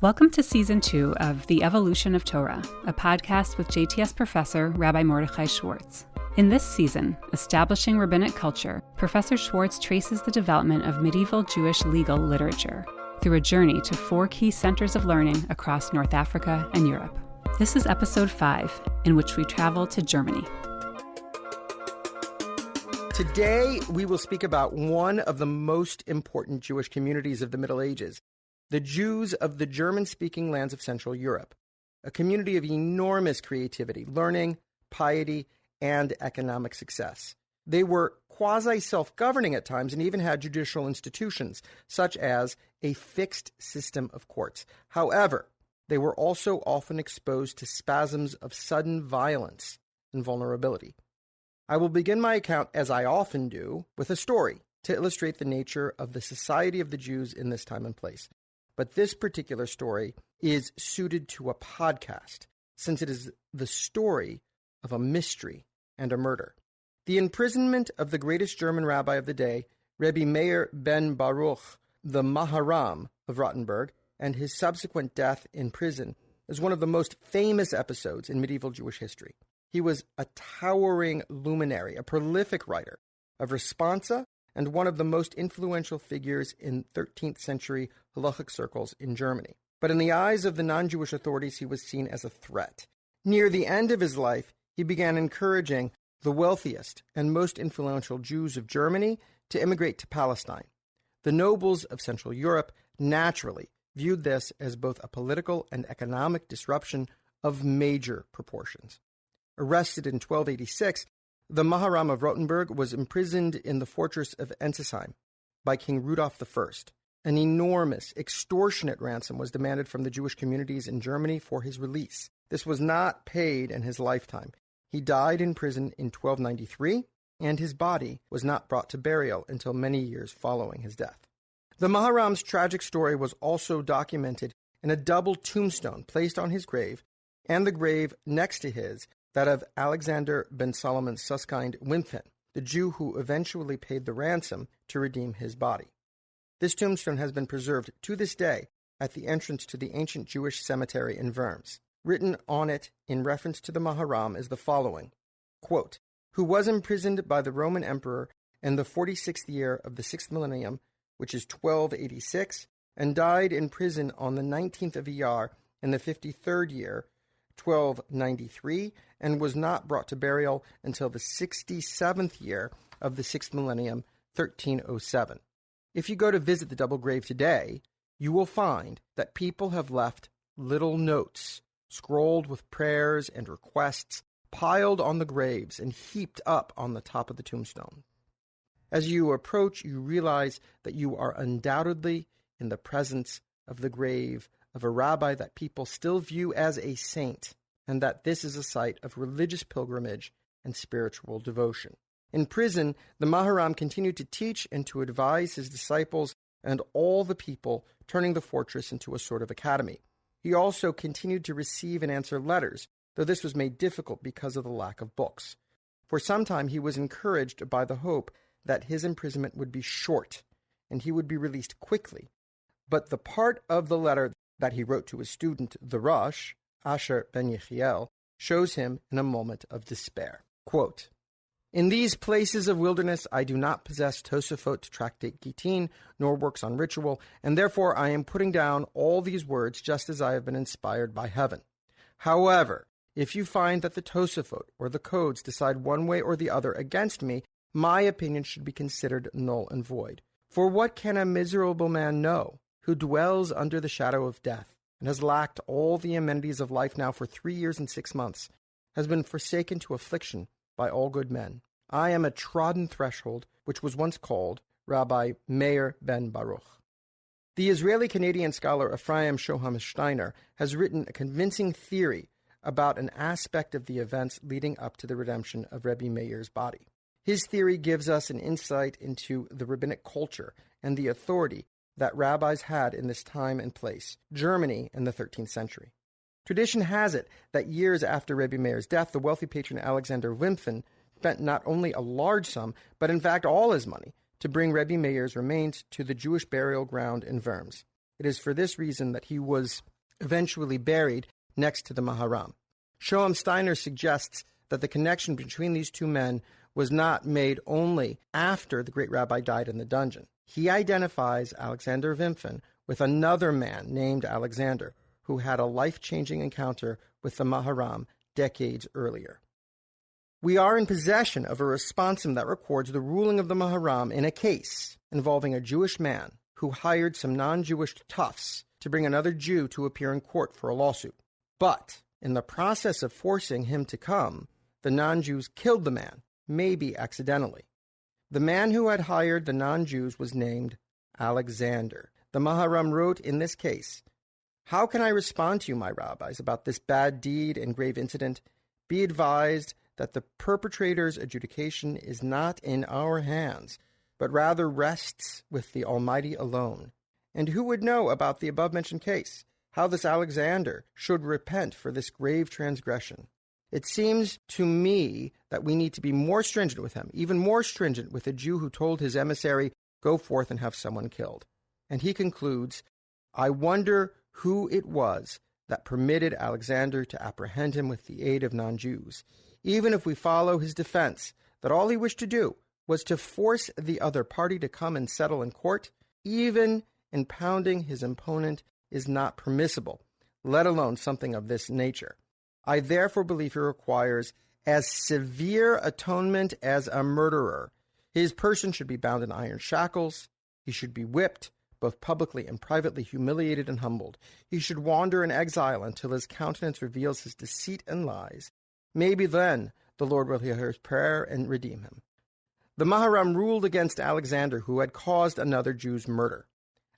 Welcome to Season 2 of The Evolution of Torah, a podcast with JTS professor Rabbi Mordechai Schwartz. In this season, Establishing Rabbinic Culture, Professor Schwartz traces the development of medieval Jewish legal literature through a journey to 4 key centers of learning across North Africa and Europe. This is Episode 5, in which we travel to Germany. Today, we will speak about one of the most important Jewish communities of the Middle Ages, the Jews of the German-speaking lands of Central Europe, a community of enormous creativity, learning, piety, and economic success. They were quasi-self-governing at times and even had judicial institutions, such as a fixed system of courts. However, they were also often exposed to spasms of sudden violence and vulnerability. I will begin my account, as I often do, with a story to illustrate the nature of the society of the Jews in this time and place. But this particular story is suited to a podcast, since it is the story of a mystery and a murder. The imprisonment of the greatest German rabbi of the day, Rabbi Meir ben Barukh, the Maharam of Rothenberg, and his subsequent death in prison is one of the most famous episodes in medieval Jewish history. He was a towering luminary, a prolific writer of responsa, and one of the most influential figures in 13th century halachic circles in Germany. But in the eyes of the non-Jewish authorities, he was seen as a threat. Near the end of his life, he began encouraging the wealthiest and most influential Jews of Germany to immigrate to Palestine. The nobles of Central Europe naturally viewed this as both a political and economic disruption of major proportions. Arrested in 1286, the Maharam of Rothenberg was imprisoned in the fortress of Ensisheim by King Rudolf I. An enormous, extortionate ransom was demanded from the Jewish communities in Germany for his release. This was not paid in his lifetime. He died in prison in 1293, and his body was not brought to burial until many years following his death. The Maharam's tragic story was also documented in a double tombstone placed on his grave, and the grave next to his, that of Alexander ben Solomon Susskind Wimpfen, the Jew who eventually paid the ransom to redeem his body. This tombstone has been preserved to this day at the entrance to the ancient Jewish cemetery in Worms. Written on it in reference to the Maharam is the following, quote, "Who was imprisoned by the Roman emperor in the 46th year of the 6th millennium, which is 1286, and died in prison on the 19th of Iyar in the 53rd year, 1293, and was not brought to burial until the 67th year of the 6th millennium, 1307. If you go to visit the double grave today, you will find that people have left little notes, scrolled with prayers and requests, piled on the graves and heaped up on the top of the tombstone. As you approach, you realize that you are undoubtedly in the presence of the grave of a rabbi that people still view as a saint, and that this is a site of religious pilgrimage and spiritual devotion. In prison, the Maharam continued to teach and to advise his disciples and all the people, turning the fortress into a sort of academy. He also continued to receive and answer letters, though this was made difficult because of the lack of books. For some time, he was encouraged by the hope that his imprisonment would be short, and he would be released quickly. But the part of the letter that he wrote to his student, the Rosh, Asher ben Yechiel, shows him in a moment of despair. Quote, "In these places of wilderness I do not possess Tosafot tractate Gittin, nor works on ritual, and therefore I am putting down all these words just as I have been inspired by heaven. However, if you find that the Tosafot or the codes decide one way or the other against me, my opinion should be considered null and void. For what can a miserable man know, who dwells under the shadow of death, and has lacked all the amenities of life now for 3 years and 6 months, has been forsaken to affliction by all good men. I am a trodden threshold, which was once called Rabbi Meir ben Baruch." The Israeli-Canadian scholar Ephraim Shoham Steiner has written a convincing theory about an aspect of the events leading up to the redemption of Rabbi Meir's body. His theory gives us an insight into the rabbinic culture and the authority that rabbis had in this time and place, Germany in the 13th century. Tradition has it that years after Rabbi Meir's death, the wealthy patron Alexander Wimpfen spent not only a large sum, but in fact all his money, to bring Rabbi Meir's remains to the Jewish burial ground in Worms. It is for this reason that he was eventually buried next to the Maharam. Shoham Steiner suggests that the connection between these two men was not made only after the great rabbi died in the dungeon. He identifies Alexander Wimpfen with another man named Alexander, who had a life-changing encounter with the Maharam decades earlier. We are in possession of a responsum that records the ruling of the Maharam in a case involving a Jewish man who hired some non-Jewish toughs to bring another Jew to appear in court for a lawsuit. But in the process of forcing him to come, the non-Jews killed the man, maybe accidentally. The man who had hired the non-Jews was named Alexander. The Maharam wrote in this case, "How can I respond to you, my rabbis, about this bad deed and grave incident? Be advised that the perpetrator's adjudication is not in our hands, but rather rests with the Almighty alone. And who would know about the above-mentioned case, how this Alexander should repent for this grave transgression? It seems to me that we need to be more stringent with him, even more stringent with a Jew who told his emissary, 'Go forth and have someone killed.'" And he concludes, "I wonder who it was that permitted Alexander to apprehend him with the aid of non-Jews. Even if we follow his defense that all he wished to do was to force the other party to come and settle in court, even impounding his opponent is not permissible, let alone something of this nature. I therefore believe he requires as severe atonement as a murderer. His person should be bound in iron shackles. He should be whipped, both publicly and privately, humiliated and humbled. He should wander in exile until his countenance reveals his deceit and lies. Maybe then the Lord will hear his prayer and redeem him." The Maharam ruled against Alexander, who had caused another Jew's murder.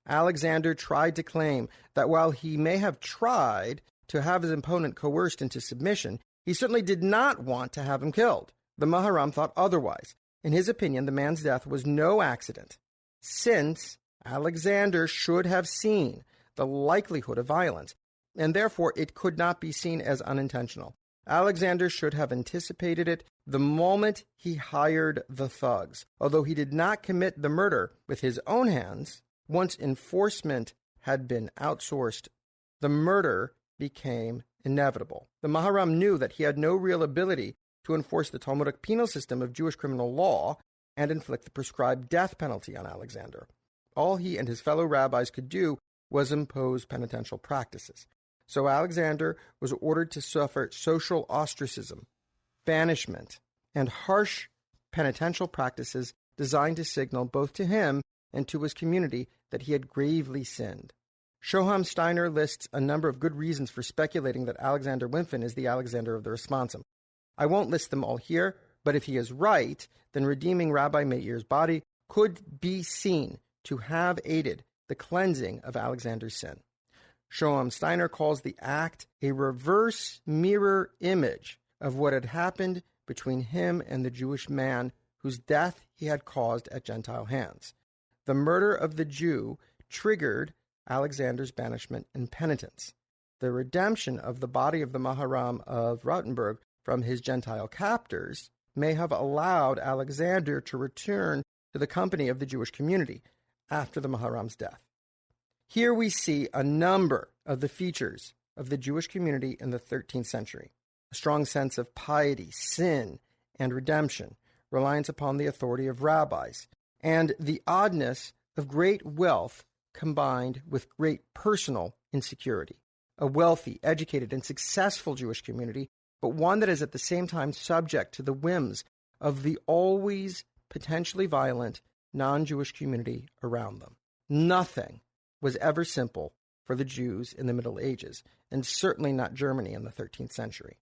Alexander tried to claim that while he may have tried to have his opponent coerced into submission, he certainly did not want to have him killed. The Maharam thought otherwise. In his opinion, the man's death was no accident, since Alexander should have seen the likelihood of violence, and therefore it could not be seen as unintentional. Alexander should have anticipated it the moment he hired the thugs. Although he did not commit the murder with his own hands, once enforcement had been outsourced, the murder became inevitable. The Maharam knew that he had no real ability to enforce the Talmudic penal system of Jewish criminal law and inflict the prescribed death penalty on Alexander. All he and his fellow rabbis could do was impose penitential practices. So Alexander was ordered to suffer social ostracism, banishment, and harsh penitential practices designed to signal both to him and to his community that he had gravely sinned. Shoham Steiner lists a number of good reasons for speculating that Alexander Wimpfen is the Alexander of the responsum. I won't list them all here, but if he is right, then redeeming Rabbi Meir's body could be seen to have aided the cleansing of Alexander's sin. Shoham Steiner calls the act a reverse mirror image of what had happened between him and the Jewish man whose death he had caused at Gentile hands. The murder of the Jew triggered Alexander's banishment and penitence. The redemption of the body of the Maharam of Rothenberg from his Gentile captors may have allowed Alexander to return to the company of the Jewish community after the Maharam's death. Here we see a number of the features of the Jewish community in the 13th century. A strong sense of piety, sin, and redemption, reliance upon the authority of rabbis, and the oddness of great wealth combined with great personal insecurity. A wealthy, educated, and successful Jewish community, but one that is at the same time subject to the whims of the always potentially violent non-Jewish community around them. Nothing was ever simple for the Jews in the Middle Ages, and certainly not Germany in the 13th century.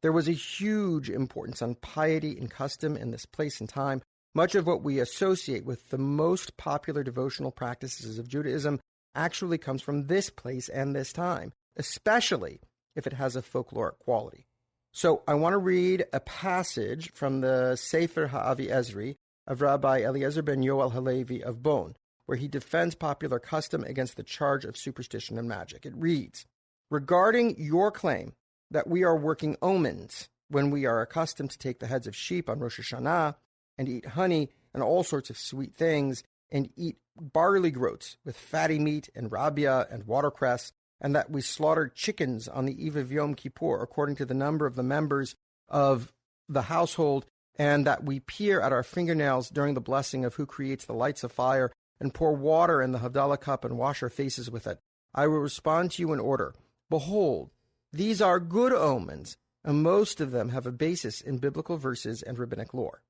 There was a huge importance on piety and custom in this place and time. Much of what we associate with the most popular devotional practices of Judaism actually comes from this place and this time, especially if it has a folkloric quality. So I want to read a passage from the Sefer Ha'avi Ezri of Rabbi Eliezer ben Yoel Halevi of Bonn, where he defends popular custom against the charge of superstition and magic. It reads, "Regarding your claim that we are working omens when we are accustomed to take the heads of sheep on Rosh Hashanah and eat honey and all sorts of sweet things and eat barley groats with fatty meat and rabia and watercress, and that we slaughtered chickens on the eve of Yom Kippur according to the number of the members of the household, and that we peer at our fingernails during the blessing of who creates the lights of fire and pour water in the Havdalah cup and wash our faces with it, I will respond to you in order. Behold, these are good omens, and most of them have a basis in biblical verses and rabbinic lore.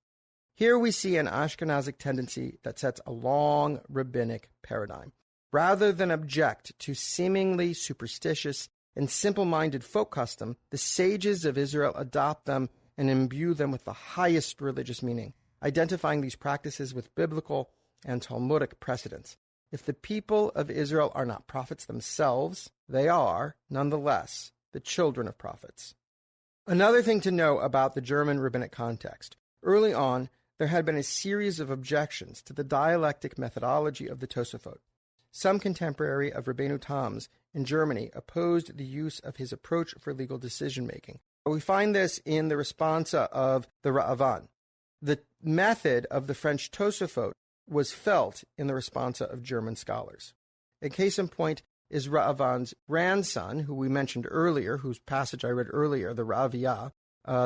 Here we see an Ashkenazic tendency that sets a long rabbinic paradigm. Rather than object to seemingly superstitious and simple-minded folk custom, the sages of Israel adopt them and imbue them with the highest religious meaning, identifying these practices with biblical and Talmudic precedents. If the people of Israel are not prophets themselves, they are, nonetheless, the children of prophets. Another thing to know about the German rabbinic context. Early on, there had been a series of objections to the dialectic methodology of the Tosafot. Some contemporary of Rabbeinu Tam's in Germany opposed the use of his approach for legal decision-making. We find this in the responsa of the Ra'avan. The method of the French Tosafot was felt in the responsa of German scholars. A case in point is Ra'avan's grandson, who we mentioned earlier, whose passage I read earlier, the Ra'aviyah,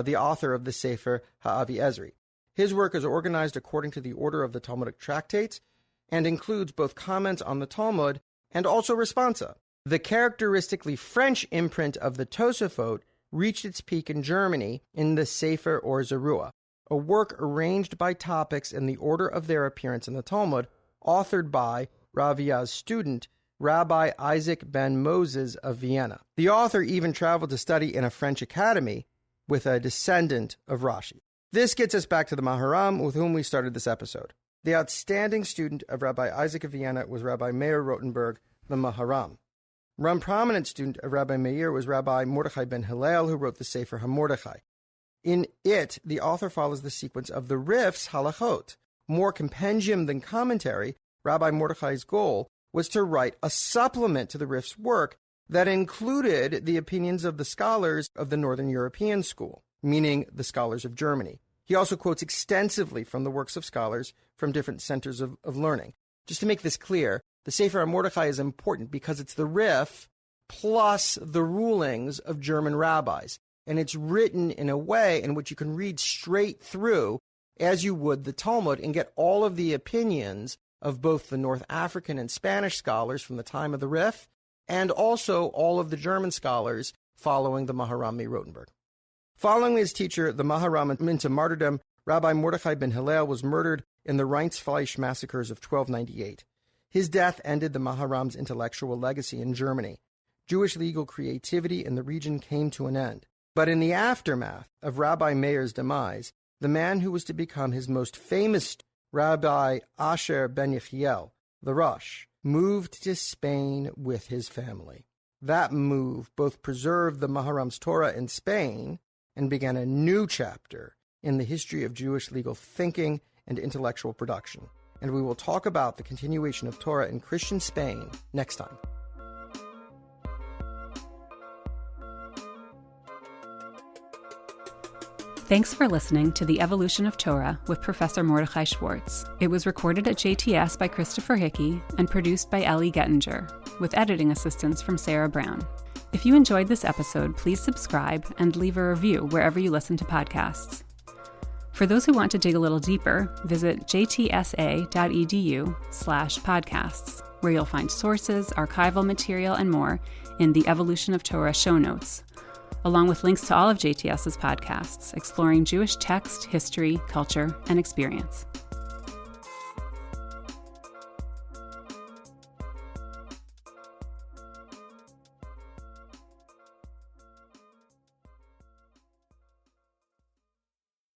the author of the Sefer Ha'avi Ezri. His work is organized according to the order of the Talmudic tractates and includes both comments on the Talmud and also responsa. The characteristically French imprint of the Tosafot reached its peak in Germany in the Sefer or Zeruah, a work arranged by topics in the order of their appearance in the Talmud, authored by Raviyah's student, Rabbi Isaac ben Moses of Vienna. The author even traveled to study in a French academy with a descendant of Rashi. This gets us back to the Maharam, with whom we started this episode. The outstanding student of Rabbi Isaac of Vienna was Rabbi Meir Rothenberg, the Maharam. One prominent student of Rabbi Meir was Rabbi Mordechai ben Hillel, who wrote the Sefer HaMordechai. In it, the author follows the sequence of the Rif's halachot. More compendium than commentary, Rabbi Mordechai's goal was to write a supplement to the Rif's work that included the opinions of the scholars of the Northern European school, meaning the scholars of Germany. He also quotes extensively from the works of scholars from different centers of learning. Just to make this clear, the Sefer HaMordechai is important because it's the Rif plus the rulings of German rabbis. And it's written in a way in which you can read straight through as you would the Talmud and get all of the opinions of both the North African and Spanish scholars from the time of the Rif and also all of the German scholars following the Maharam Rothenberg. Following his teacher, the Maharam, into martyrdom, Rabbi Mordechai ben Hillel was murdered in the Rheinsfleisch massacres of 1298. His death ended the Maharam's intellectual legacy in Germany. Jewish legal creativity in the region came to an end. But in the aftermath of Rabbi Meir's demise, the man who was to become his most famous Rabbi Asher ben Yechiel, the Rosh, moved to Spain with his family. That move both preserved the Maharam's Torah in Spain and began a new chapter in the history of Jewish legal thinking and intellectual production. And we will talk about the continuation of Torah in Christian Spain next time. Thanks for listening to The Evolution of Torah with Professor Mordechai Schwartz. It was recorded at JTS by Christopher Hickey and produced by Ellie Gettinger, with editing assistance from Sarah Brown. If you enjoyed this episode, please subscribe and leave a review wherever you listen to podcasts. For those who want to dig a little deeper, visit jtsa.edu/podcasts, where you'll find sources, archival material, and more in the Evolution of Torah show notes, along with links to all of JTS's podcasts, exploring Jewish text, history, culture, and experience.